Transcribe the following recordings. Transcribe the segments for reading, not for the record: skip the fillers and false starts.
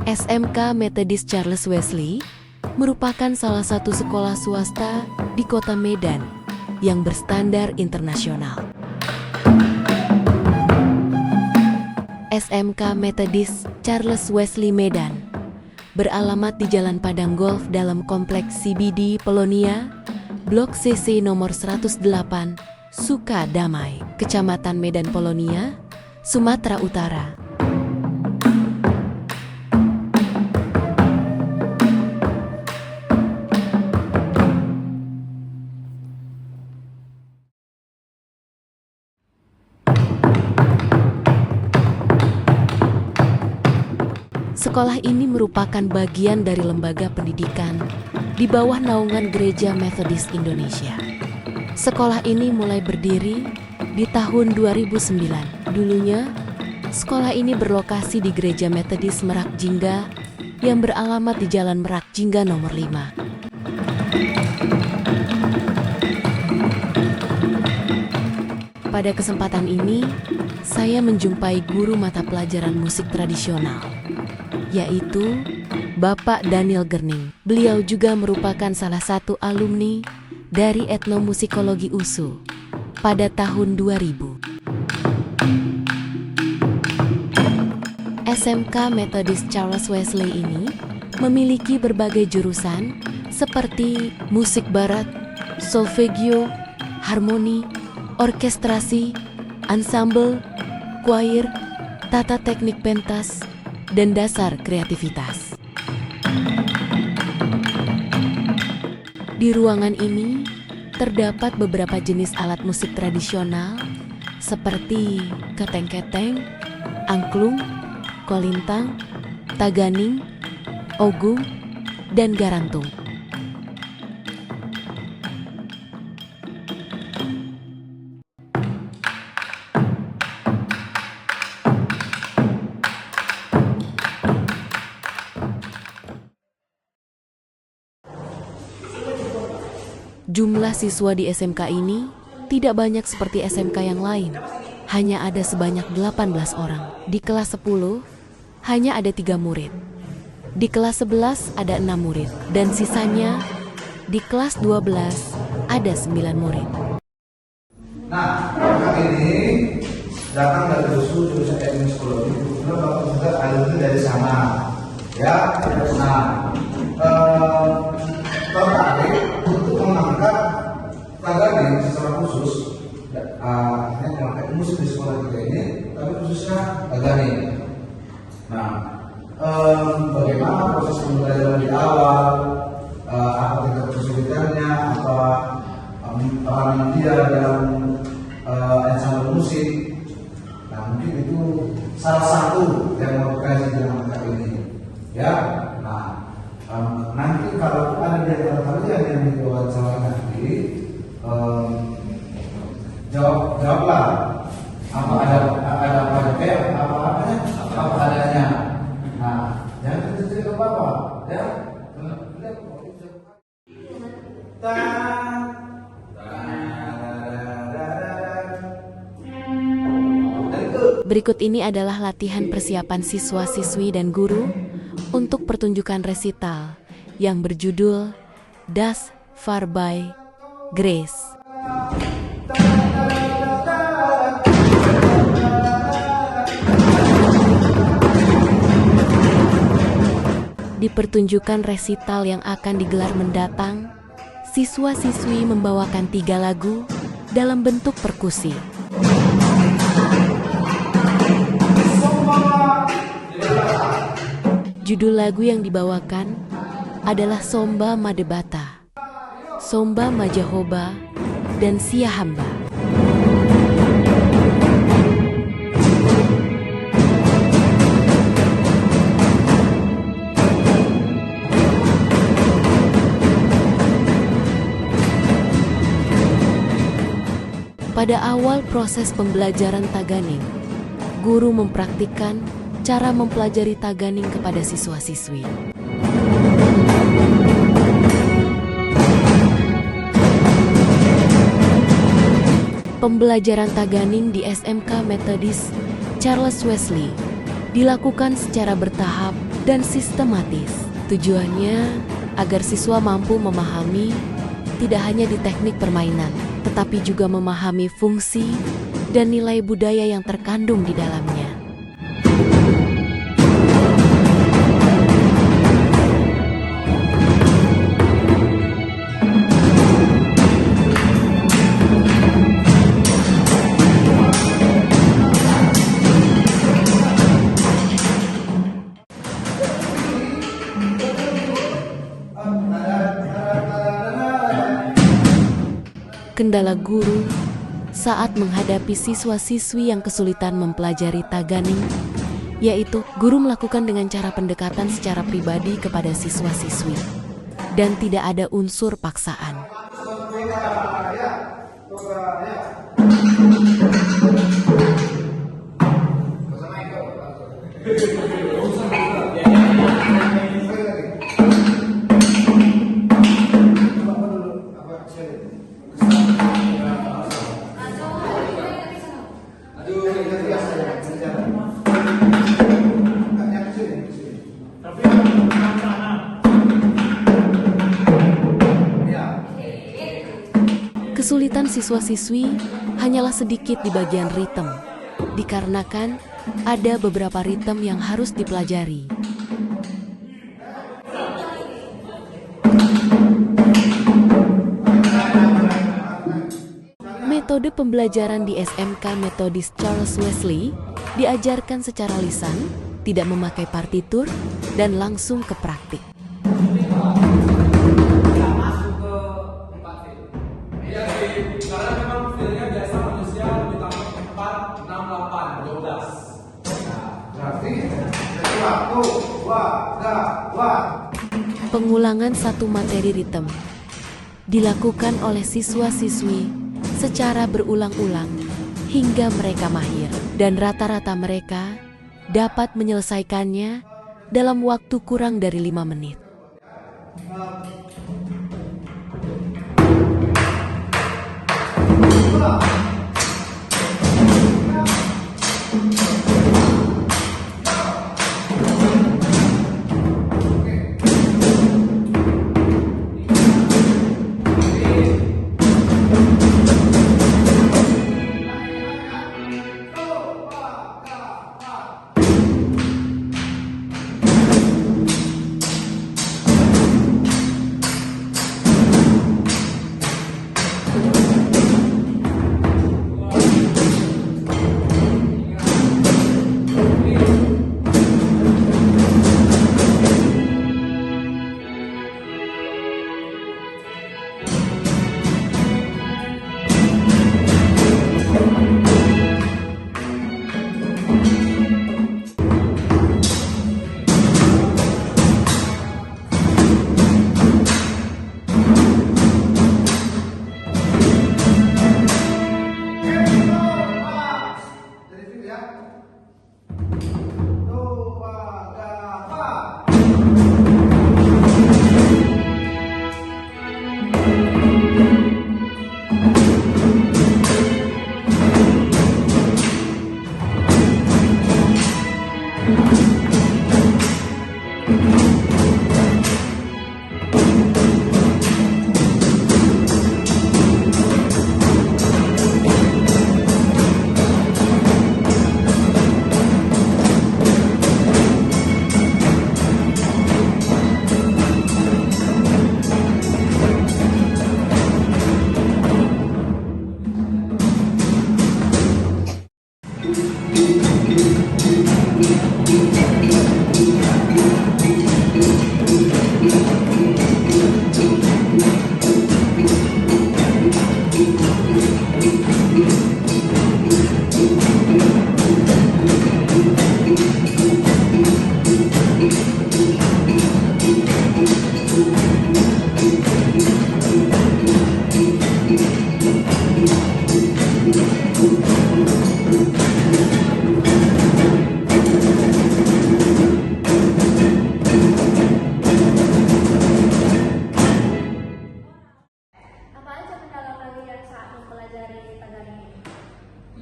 SMK Methodist Charles Wesley merupakan salah satu sekolah swasta di Kota Medan yang berstandar internasional. SMK Methodist Charles Wesley Medan beralamat di Jalan Padang Golf dalam Kompleks CBD Polonia, Blok CC nomor 108, Sukadamai, Kecamatan Medan Polonia, Sumatera Utara. Sekolah ini merupakan bagian dari lembaga pendidikan di bawah naungan Gereja Methodist Indonesia. Sekolah ini mulai berdiri di tahun 2009. Dulunya, sekolah ini berlokasi di Gereja Methodist Merak Jingga yang beralamat di Jalan Merak Jingga nomor 5. Pada kesempatan ini, saya menjumpai guru mata pelajaran musik tradisional, yaitu Bapak Daniel Gerning. Beliau juga merupakan salah satu alumni dari etnomusikologi USU pada tahun 2000. SMK Methodist Charles Wesley ini memiliki berbagai jurusan seperti musik barat, solfegio, harmoni, orkestrasi, ensemble, choir, tata teknik pentas, dan dasar kreativitas. Di ruangan ini terdapat beberapa jenis alat musik tradisional seperti keteng-keteng, angklung, kolintang, taganing, ogung, dan garantung. Jumlah siswa di SMK ini tidak banyak seperti SMK yang lain. Hanya ada sebanyak 18 orang. Di kelas 10, hanya ada 3 murid. Di kelas 11 ada 6 murid. Dan sisanya, di kelas 12 ada 9 murid. Nah, kakak ini datang dari jurusan ilmu psikologi. Kebetulan bapak juga alumni dari sana. Ya, nah, tertarik untuk mengangkat taganing secara khusus, artinya mengangkat musik di sekolah kita ini, tapi khususnya taganing. Nah, bagaimana proses pembelajaran di awal, apa tingkat kesulitannya, apa peranan dia dalam ensemble musik. Nah, mungkin itu salah satu yang melakukan dengan kakak ini, ya. Nah, nanti kalau ada di antara kalian yang diwawancara nanti, jawablah apa adanya. Nah, jangan cerita ke bapak, ya. Berikut ini adalah latihan persiapan siswa-siswi dan guru untuk pertunjukan resital yang berjudul Das Far by Grace. Di pertunjukan resital yang akan digelar mendatang, siswa-siswi membawakan 3 lagu dalam bentuk perkusi. Judul lagu yang dibawakan adalah Somba Madebata, Somba Majahoba, dan Siahamba. Pada awal proses pembelajaran taganing, guru mempraktikkan cara mempelajari taganing kepada siswa-siswi. Pembelajaran taganing di SMK Methodist Charles Wesley dilakukan secara bertahap dan sistematis. Tujuannya agar siswa mampu memahami tidak hanya di teknik permainan, tetapi juga memahami fungsi dan nilai budaya yang terkandung di dalamnya. Kendala guru saat menghadapi siswa-siswi yang kesulitan mempelajari Taganing, yaitu guru melakukan dengan cara pendekatan secara pribadi kepada siswa-siswi dan tidak ada unsur paksaan. Kesulitan siswa-siswi hanyalah sedikit di bagian ritme, dikarenakan ada beberapa ritme yang harus dipelajari. Metode pembelajaran di SMK Metodis Charles Wesley diajarkan secara lisan, tidak memakai partitur, dan langsung ke praktik. Karena memang filenya biasa manusia ditambah 4, 6, 8, 12. Berarti waktu, Pengulangan satu materi ritme dilakukan oleh siswa-siswi secara berulang-ulang hingga mereka mahir, dan rata-rata mereka dapat menyelesaikannya dalam waktu kurang dari 5 menit.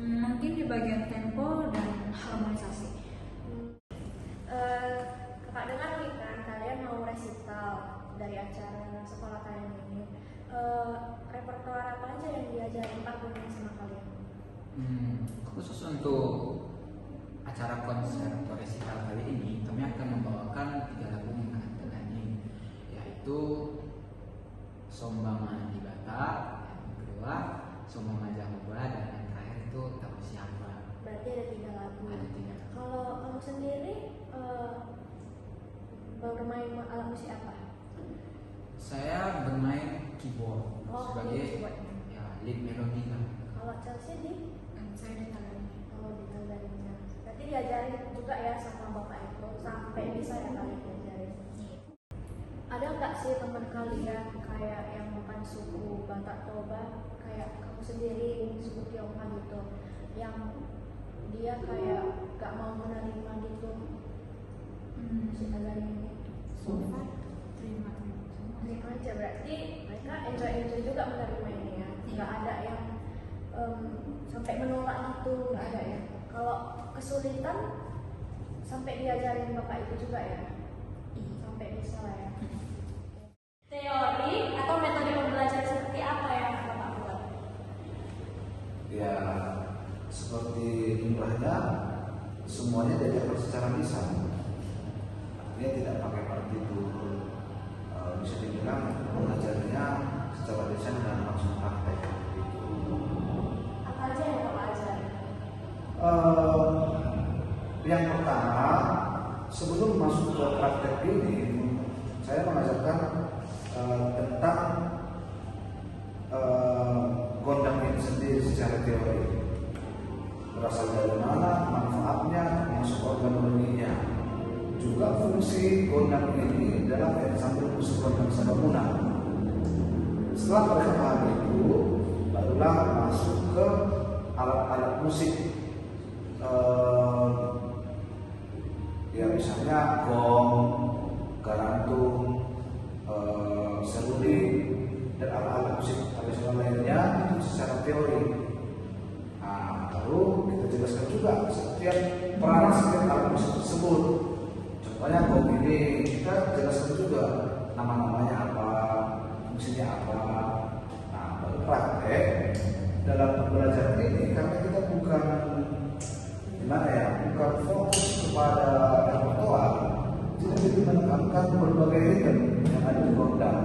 Mungkin di bagian tempo dan harmonisasi. Kakak Khusus untuk acara konser atau resital kali ini, kami akan membawakan 3 lagu mengangkat nyanyi, yaitu Sombang di Batak, yang kedua Sombang Jahuba, dan yang terakhir itu Tahu Siapa. Berarti ada 3 lagu. Ada 3 lagu. Kalau kamu sendiri bermain alat musik apa? Saya bermain keyboard sebagai keyboard. ya, lead melodi lah. Kalau Chelsea di? Saya di Tangerang. Oh, di Tanzania. Berarti diajarin juga ya sama bapak itu sampai bisa ya kalian diajarin. Ada nggak sih teman kalian kayak yang bukan suku Batak Toba, kayak kamu sendiri suku Tionghoa gitu, yang dia kayak gak mau menerima gitu musik Tanzania ini? So far terima Aja berarti mereka enjoy juga menerima ini ya, nggak ada yang sampai menolak itu, nggak ada ya. Kalau kesulitan sampai diajarin bapak itu juga ya, sampai bisa lah ya. Teori atau metode pembelajaran seperti apa yang bapak buat? Ya seperti jumlahnya semuanya diajarkan secara lisan, artinya tidak pakai partitur. Bisa dibilang mengajarnya secara lisan dan langsung praktek gitu. Apa aja yang bapak ajarin? Yang pertama, sebelum masuk ke praktek ini, saya mengajarkan tentang gondang ini sendiri secara teori, berasal dari mana, manfaatnya, masuk organ-organnya, juga fungsi gondang ini dalam ensemble musik gondang Sababuna. Setelah mereka paham itu, barulah masuk ke alat-alat musik, ya misalnya gong, garantung, seruling, dan alat-alat musik tradisional lainnya itu secara teori. Nah, lalu kita jelaskan juga setiap peranan setiap alat musik tersebut. Contohnya gong ini kita jelaskan juga nama-namanya apa, fungsinya apa. Nah, baru praktek dalam pembelajaran ini karena kita bukan gimana ya, bukan fokus kepada repertoar, jadi menekankan berbagai ritme yang ada di gondang.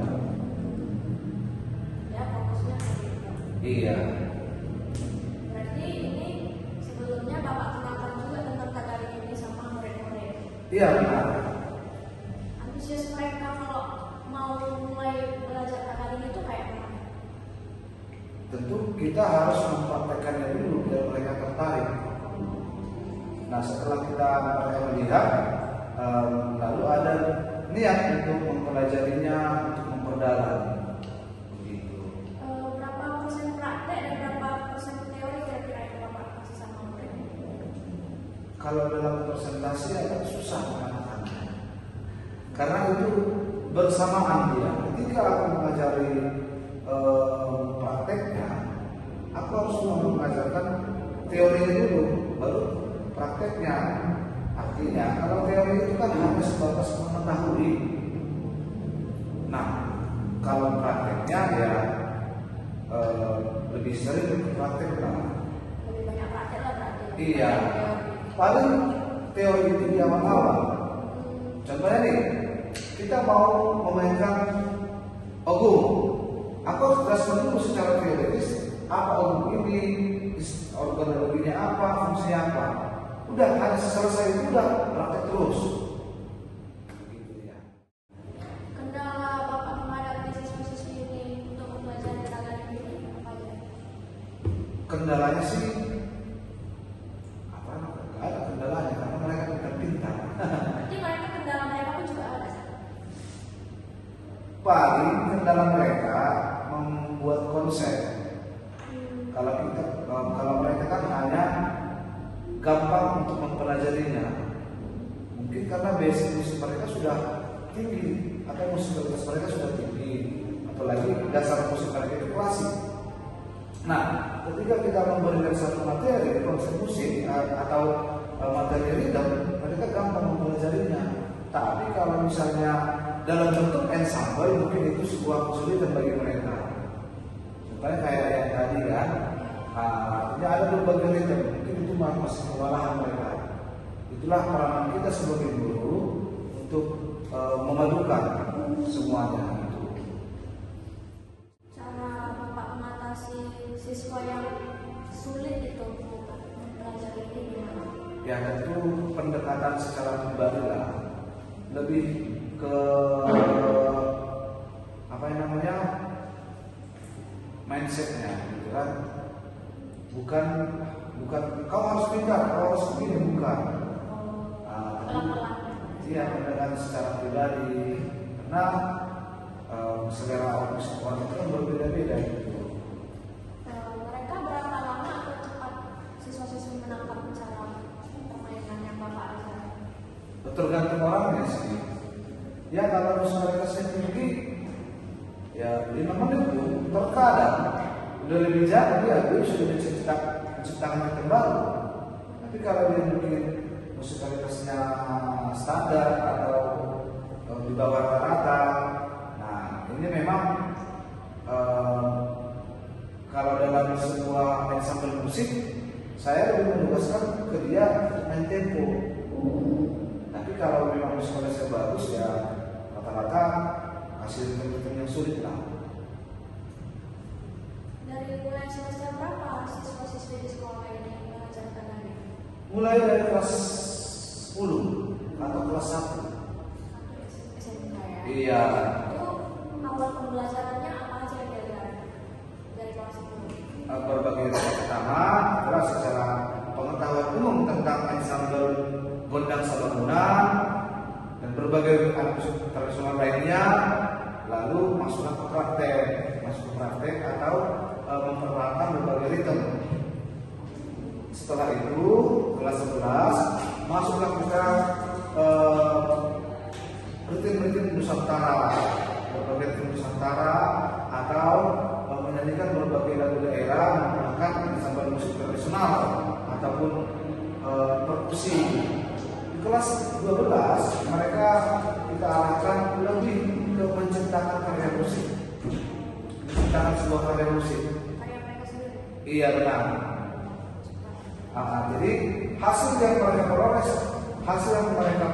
Ya fokusnya ke itu. Iya. Berarti ini sebelumnya bapak kenalkan juga tentang Tagari ini sama murid-murid. Iya benar. Antusias mereka kalau mau mulai belajar Tagari itu kayak apa? Tentu kita harus mempraktekannya dulu biar mereka tertarik. Nah setelah mereka melihat, lalu ada niat untuk mempelajarinya, untuk memperdalam. Begitu. Berapa persen praktek dan berapa persen teori kira-kira yang bapak kasih sama murid? Kalau dalam presentasi agak susah mengatakannya, karena itu bersamaan dia. Ketika aku mengajari prakteknya, aku harus mengajarkan teorinya dulu, baru prakteknya. Artinya kalau teori itu kan hanya sebatas mengetahui. Nah, kalau prakteknya ya lebih sering praktek lah. Lebih banyak praktek lah berarti. Iya. Paling teori itu di awal-awal. Contohnya nih, kita mau memainkan ogung. Aku harus jelaskan dulu secara teoritis apa ogung ini, organ-organnya apa, fungsinya apa. Udah, hanya selesai itu udah praktek terus. Begitu ya. Kendala bapak menghadapi siswa-siswi ini untuk mempelajari Tagari ini apa aja? Kendalanya sih apa? Nggak ada kendalanya karena mereka pintar-pintar. Berarti mereka kendala mereka pun juga ada. Paling kendala mereka membuat konsep. Kalau mereka kan hanya gampang untuk mempelajarinya. Mungkin karena basic musik mereka sudah tinggi atau musikalitas mereka sudah tinggi, apalagi dasar musik mereka itu klasik. Nah, ketika kita memberikan satu materi konsep musik atau materi ritme, mereka gampang mempelajarinya. Tapi kalau misalnya dalam bentuk ensemble, mungkin itu sebuah kesulitan bagi mereka. Contohnya kayak yang tadi kan, Artinya ada berbagai ritme, mungkin itu masih kewalahan mereka. Itulah peranan kita sebagai guru untuk memadukan semuanya. Cara Bapak mengatasi siswa yang sulit itu mempelajari ini gimana? Ya tentu pendekatan secara pribadi lah, lebih ke apa yang namanya mindsetnya, gitu kan? Bukan kau harus pintar, kau harus begini, bukan. Iya, pendekatan secara pribadi, karena selera orang sekolah itu kan berbeda-beda gitu. Mereka berapa lama atau cepat siswa-siswi menangkap cara permainan yang Bapak ajarkan? Tergantung orangnya sih. Ya kalau misalnya saya tinggi, ya 5 menit itu terkadang udah lebih jauh dia sudah menciptakan yang baru. Tapi kalau dia mungkin musikalitasnya standar atau di bawah rata-rata, nah ini memang kalau dalam sebuah ensemble musik saya lebih menugaskan ke dia main tempo. Tapi kalau memang musikalisasi bagus ya rata-rata hasil ritme yang sulit lah. Dari mulai semester berapa siswa-siswi di sekolah ini belajar tari? Mulai dari kelas 10 atau kelas 1. SMK ya? Iya. Itu awal pembelajarannya apa aja yang diajarkan dari kelas 10? Berbagai ritme pertama adalah secara pengetahuan umum tentang ensemble gondang sababungan dan berbagai alat musik tradisional lainnya. Lalu masuklah ke praktek atau memperkenalkan berbagai ritme. Setelah itu kelas 11 masuklah kita ritme Nusantara, berbagai ritme Nusantara atau menyanyikan berbagai lagu daerah menggunakan ensemble musik tradisional ataupun perkusi. Di kelas 12 mereka kita arahkan lebih ke menciptakan karya musik, menciptakan sebuah karya musik. Karya mereka sendiri? Iya benar. Jadi hasil yang mereka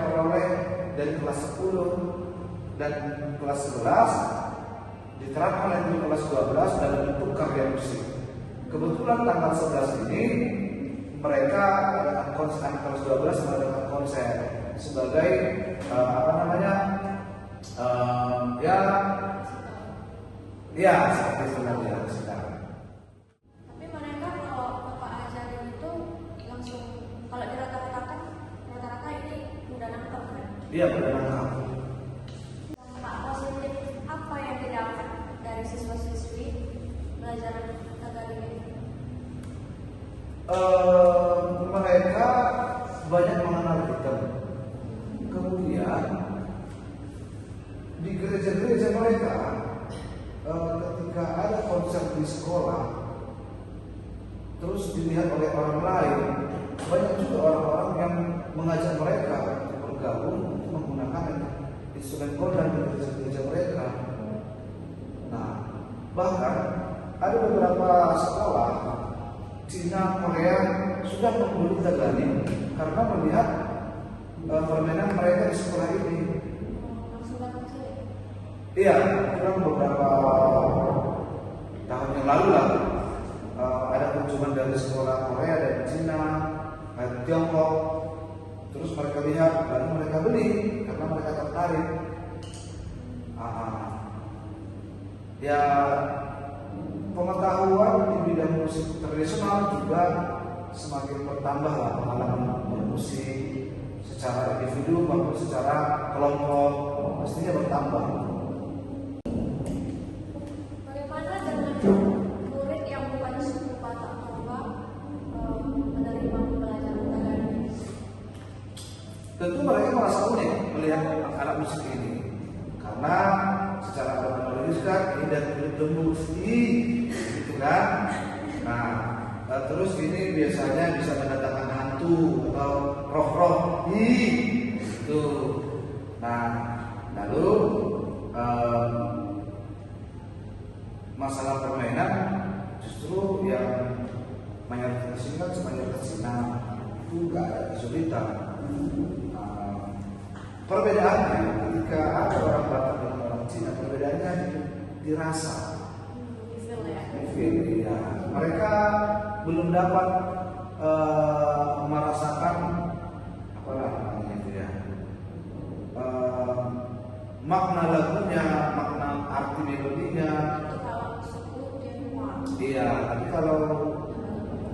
peroleh dari kelas 10 dan kelas 11 diterapkan oleh di kelas 12 dalam bentuk karya musik. Kebetulan tanggal 11 ini mereka adakan konser, kelas 12 mengadakan konser sebagai ya seperti sebenarnya sekarang. Tapi mereka kalau Bapak ajarin itu langsung kalau dirata-ratakan rata-rata ini udah nangkep kan? Iya benar. Pak positif apa yang didapat dari siswa-siswi belajar tari ini? Mereka banyak mengenal kita. Kemudian di gereja-gereja mereka ketika ada konser di sekolah terus dilihat oleh orang lain, banyak juga orang-orang yang mengajak mereka untuk bergabung untuk menggunakan instrumen gondang di gereja-gereja mereka. Nah, bahkan ada beberapa sekolah Cina, Korea sudah membeli Tagalog karena melihat permainan mereka di sekolah ini. Langsung datang sini? Iya, kurang beberapa tahun yang lalu lah ada kunjungan dari sekolah Korea dan Cina, Tiongkok. Terus mereka lihat, lalu mereka beli karena mereka tertarik. Ya, pengetahuan di bidang musik tradisional juga semakin bertambah lah, pengalaman bermusik secara individu maupun secara kelompok pastinya bertambah. Bagaimana dengan murid yang bukan suku Batak Toba menerima pembelajaran tari ini? Tentu mereka merasa unik melihat alat musik ini karena secara kronologis kan ini dari tembus gitu kan. Nah, terus ini biasanya bisa mendatangkan hantu atau roh-roh gitu. Nah, lalu masalah permainan justru yang mayoritas di sini kan mayoritas Cina, itu nggak ada kesulitan. Perbedaannya ketika ada orang Batak dan orang Cina, perbedaannya dirasa. Ya. Mereka belum dapat merasakan apa namanya itu ya, makna lagunya, makna arti melodinya. Iya, tapi kalau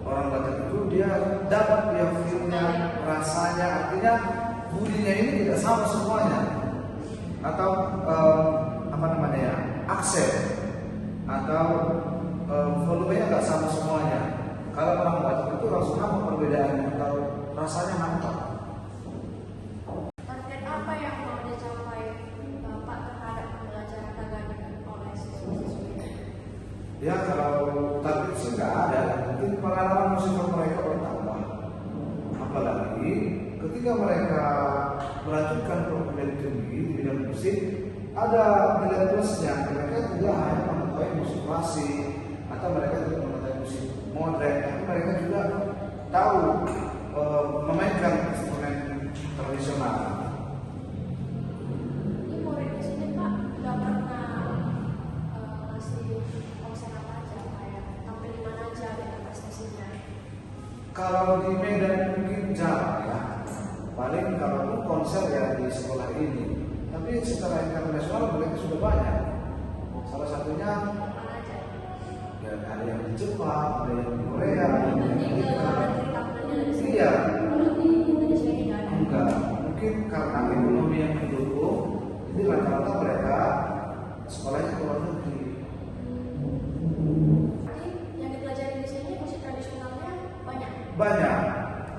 orang Batak itu dia dapat dia feelnya, rasanya, artinya bunyinya ini tidak sama semuanya, atau apa namanya ya, aksen atau volumenya nggak sama semuanya. Kalau orang Batak itu langsung nampak perbedaannya atau rasanya mantap. Target apa yang mau dicapai Bapak terhadap pembelajaran Tagalog oleh siswa-siswi? Ya kalau target sih nggak ada, mungkin pengalaman musikal mereka bertambah. Apalagi ketika mereka melanjutkan perguruan tinggi di bidang musik, ada nilai plusnya. Mereka tidak hanya mengetahui musik klasik atau mereka tidak mengetahui musik modern, tapi mereka juga tahu memainkan instrumen tradisional. Ini murid di sini Pak nggak pernah ngasih konser apa aja, kayak tampil di mana aja gitu prestasinya. Kalau di Medan mungkin jarang ya, paling kalau konser ya di sekolah ini. Tapi secara internasional mereka sudah banyak. Salah satunya Mana aja? ya, ada yang di Jepang, ada yang di Korea, ada yang di Nanti ke Amerika. tampilnya di sini. Iya. Kalau di Indonesia ini nggak ada. Enggak, mungkin karena ekonomi yang mendukung, jadi rata-rata mereka sekolahnya ke luar negeri. Berarti yang dipelajari di sini musik tradisionalnya banyak, Banyak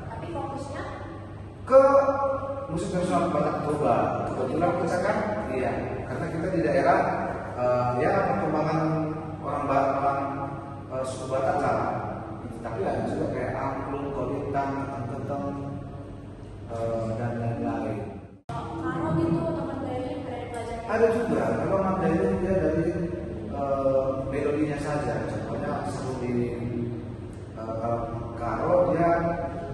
tapi fokusnya ke musik tradisional Batak Toba. Kebetulan kita kan, iya, karena kita di daerah ya perkembangan orang Batak, orang suku Batak lah. Tapi ada juga kayak angklung, kolintang, keteng, dan lain-lain. karo gitu atau mandailing dari pelajaran. Ada juga, kalau mandailing dia dari melodinya saja. Contohnya seperti karo dia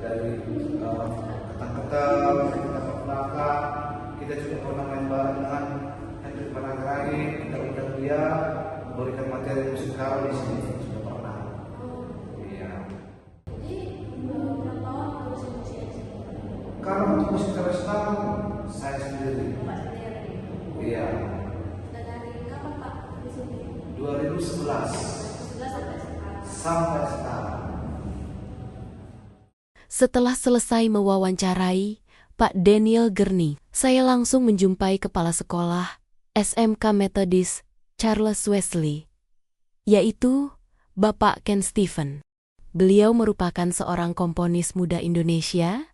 dari ketang-ketang, ketang-ketang. Kita juga pernah main bareng dengan Hendrik Manangrai. Kita undang dia memberikan materi musik karo di sini sudah pernah. Iya. Jadi berapa tahun produksi musik di sini? Kalau untuk musik tradisional saya sendiri. Bapak sendiri. Iya. Dan dari kapan Pak di sini? 2011 Sudah sampai sekarang. sampai sekarang. Setelah selesai mewawancarai Pak Daniel Gerni, saya langsung menjumpai Kepala Sekolah SMK Methodist Charles Wesley, yaitu Bapak Ken Stephen. Beliau merupakan seorang komponis muda Indonesia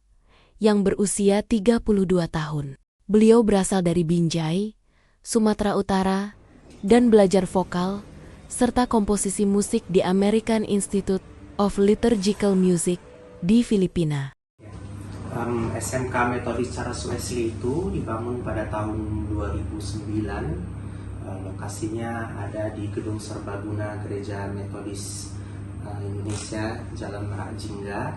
yang berusia 32 tahun. Beliau berasal dari Binjai, Sumatera Utara, dan belajar vokal serta komposisi musik di American Institute of Liturgical Music di Filipina. SMK Methodist Charles Wesley itu dibangun pada tahun 2009. Lokasinya ada di Gedung Serbaguna Gereja Methodist Indonesia, Jalan Merak Jingga.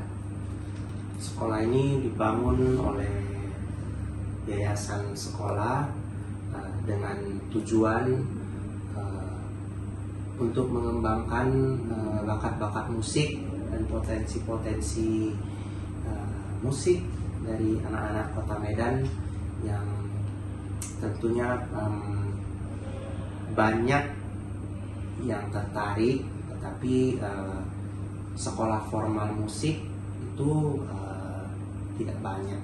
Sekolah ini dibangun oleh yayasan sekolah dengan tujuan untuk mengembangkan bakat-bakat musik dan potensi-potensi musik dari anak-anak Kota Medan yang tentunya banyak yang tertarik, tetapi sekolah formal musik itu tidak banyak.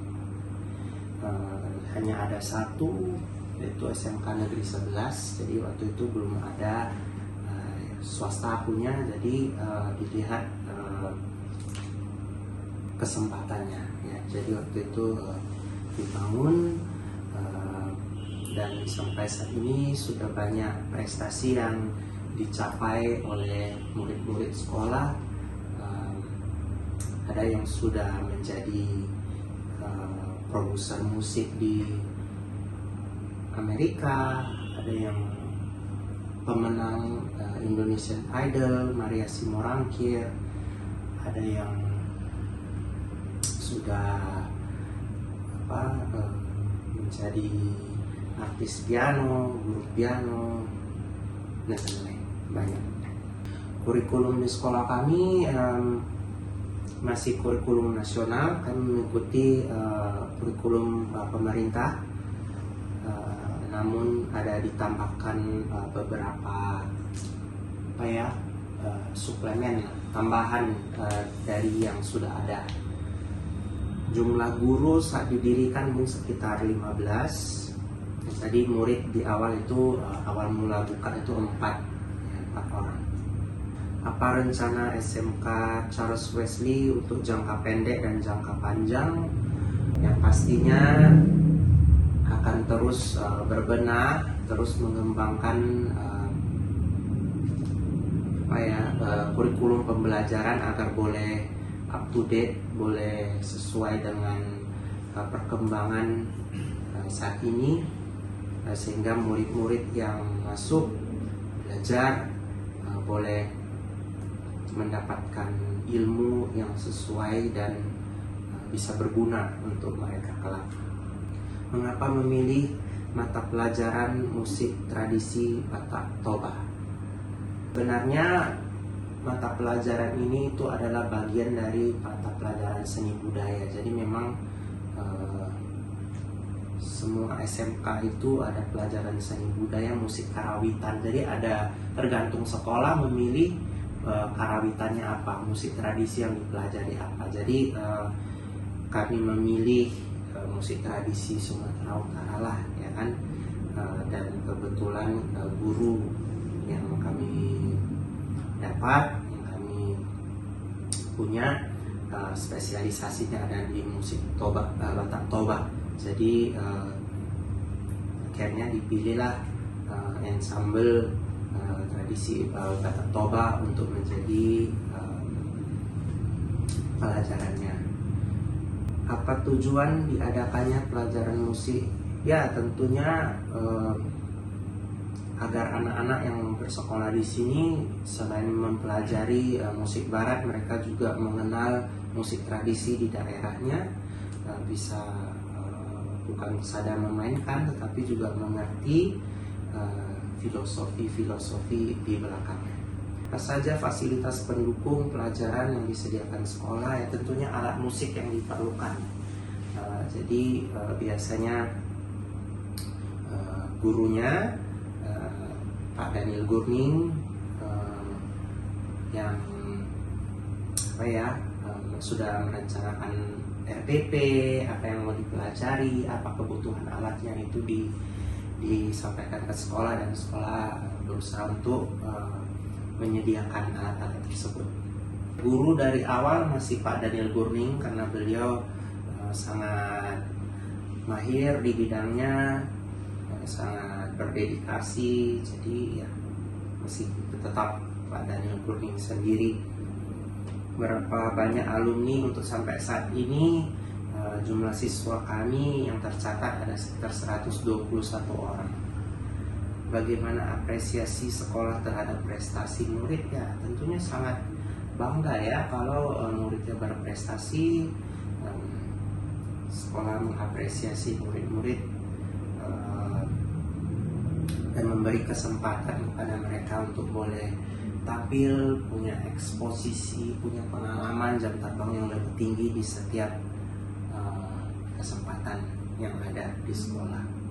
Hanya ada satu, yaitu SMK Negeri 11. Jadi waktu itu belum ada swasta punya, jadi dilihat kesempatannya ya. Jadi waktu itu dibangun dan sampai saat ini sudah banyak prestasi yang dicapai oleh murid-murid sekolah. Ada yang sudah menjadi produser musik di Amerika, ada yang pemenang Indonesian Idol, Maria Simorangkir, ada yang sudah menjadi artis piano, guru piano, dan lain-lain, banyak. Kurikulum di sekolah kami masih kurikulum nasional. Kami mengikuti kurikulum pemerintah, namun ada ditambahkan beberapa suplemen tambahan dari yang sudah ada. Jumlah guru saat didirikan mungkin sekitar 15. Tadi murid di awal itu awal mula buka itu 4 orang. Apa rencana SMK Charles Wesley untuk jangka pendek dan jangka panjang? Yang pastinya akan terus berbenah, terus mengembangkan kurikulum pembelajaran agar boleh up to date, boleh sesuai dengan perkembangan saat ini, sehingga murid-murid yang masuk belajar boleh mendapatkan ilmu yang sesuai dan bisa berguna untuk mereka kelak. Mengapa memilih mata pelajaran musik tradisi Batak Toba? Sebenarnya mata pelajaran ini itu adalah bagian dari mata pelajaran seni budaya. Jadi memang semua SMK itu ada pelajaran seni budaya, musik karawitan. Jadi ada tergantung sekolah memilih karawitannya apa, musik tradisi yang dipelajari apa. Jadi kami memilih musik tradisi Sumatera Utara lah, ya kan. Dan kebetulan guru yang kami dapat, yang kami punya spesialisasinya ada di musik Toba, Batak Toba. Jadi akhirnya dipilihlah ensemble tradisi Batak Toba untuk menjadi pelajarannya. Apa tujuan diadakannya pelajaran musik? Ya tentunya agar anak-anak yang bersekolah di sini selain mempelajari musik barat, mereka juga mengenal musik tradisi di daerahnya, bisa bukan sadar memainkan tetapi juga mengerti filosofi di belakangnya. Apa saja fasilitas pendukung pelajaran yang disediakan sekolah? Ya tentunya alat musik yang diperlukan. Jadi biasanya gurunya Pak Daniel Gurning yang sudah merencanakan RPP, apa yang mau dipelajari, apa kebutuhan alatnya, itu disampaikan ke sekolah, dan sekolah berusaha untuk menyediakan alat-alat tersebut. Guru dari awal masih Pak Daniel Gurning karena beliau sangat mahir di bidangnya, sangat berdedikasi. Jadi ya masih tetap Pak Daniel Gurning sendiri. Berapa banyak alumni untuk sampai saat ini? Jumlah siswa kami yang tercatat ada sekitar 121 orang. Bagaimana apresiasi sekolah terhadap prestasi murid? Ya tentunya sangat bangga ya kalau muridnya berprestasi. Sekolah mengapresiasi murid-murid dan memberi kesempatan kepada mereka untuk boleh tampil, punya eksposisi, punya pengalaman jam terbang yang lebih tinggi di setiap kesempatan yang ada di sekolah.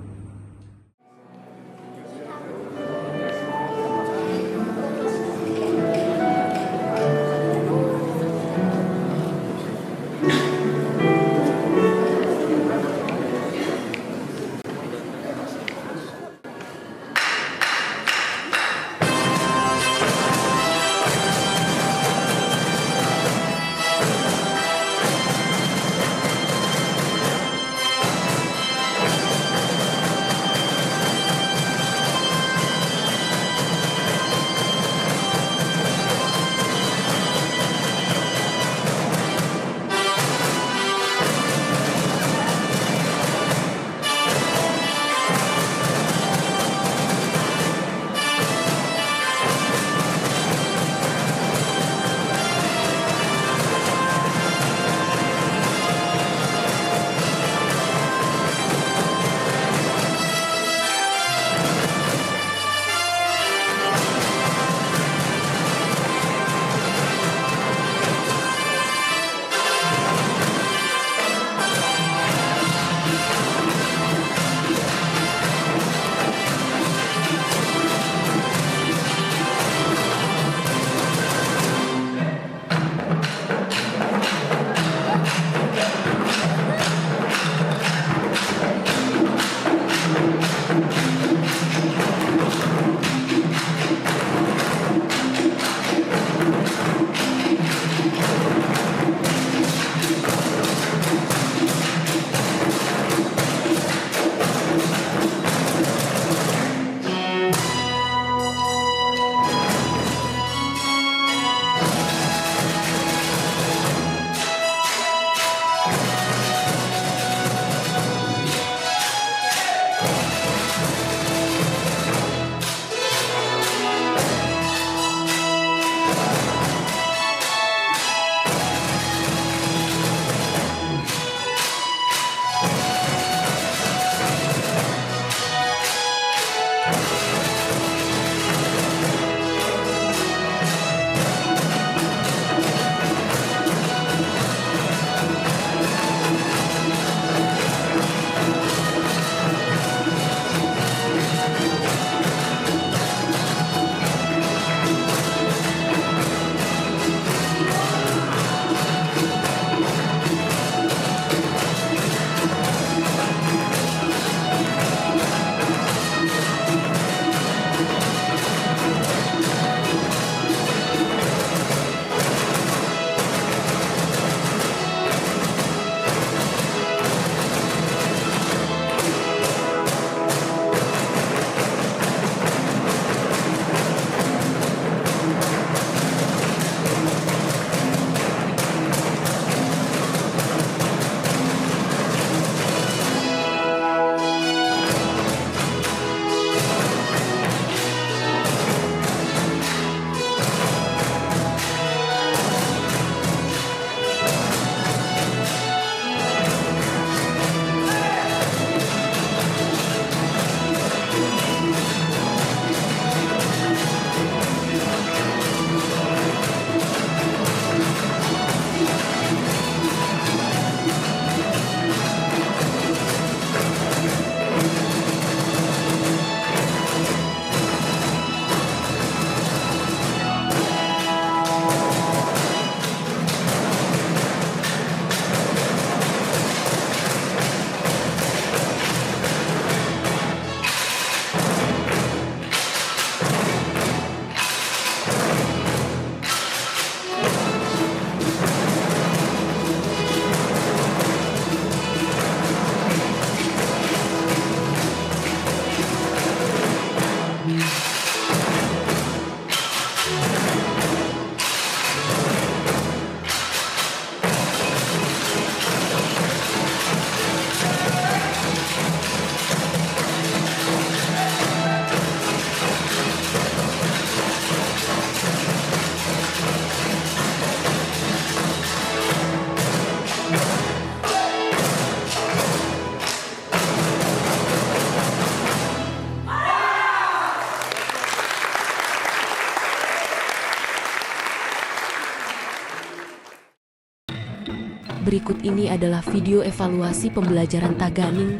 berikut ini adalah video evaluasi pembelajaran Taganing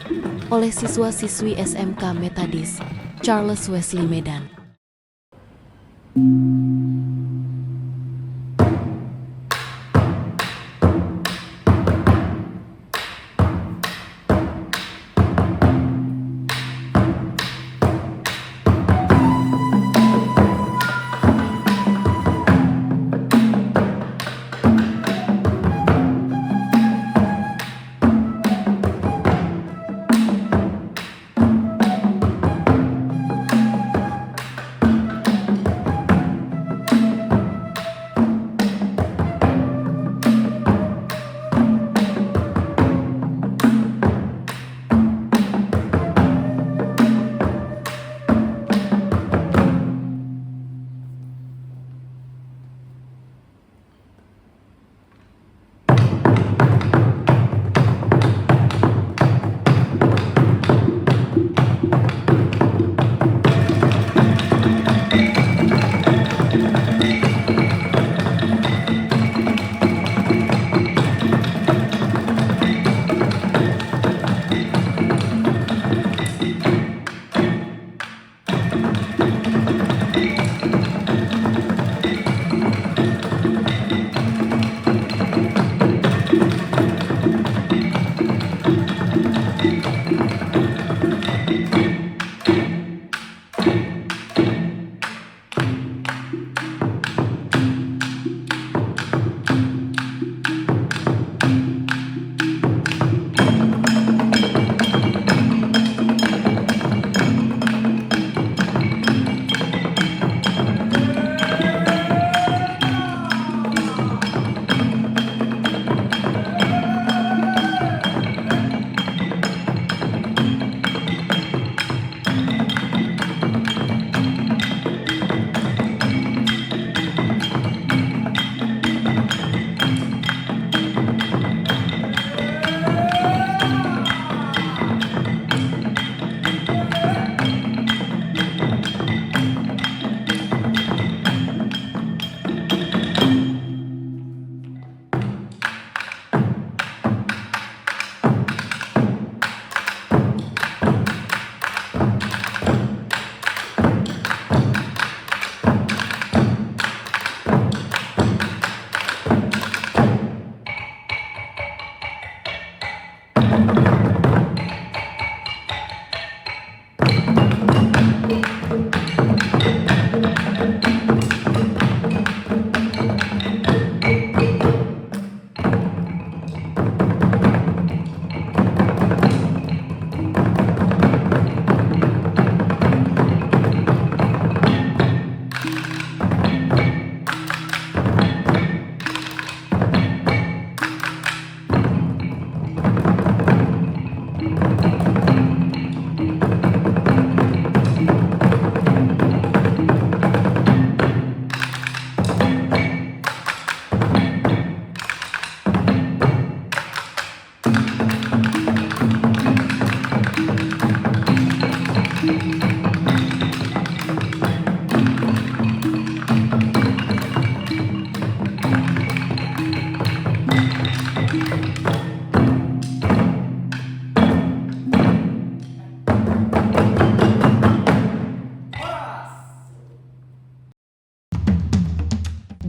oleh siswa-siswi SMK Methodist Charles Wesley Medan.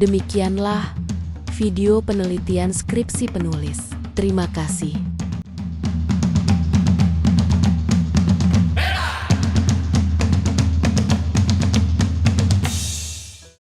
Demikianlah video penelitian skripsi penulis. Terima kasih.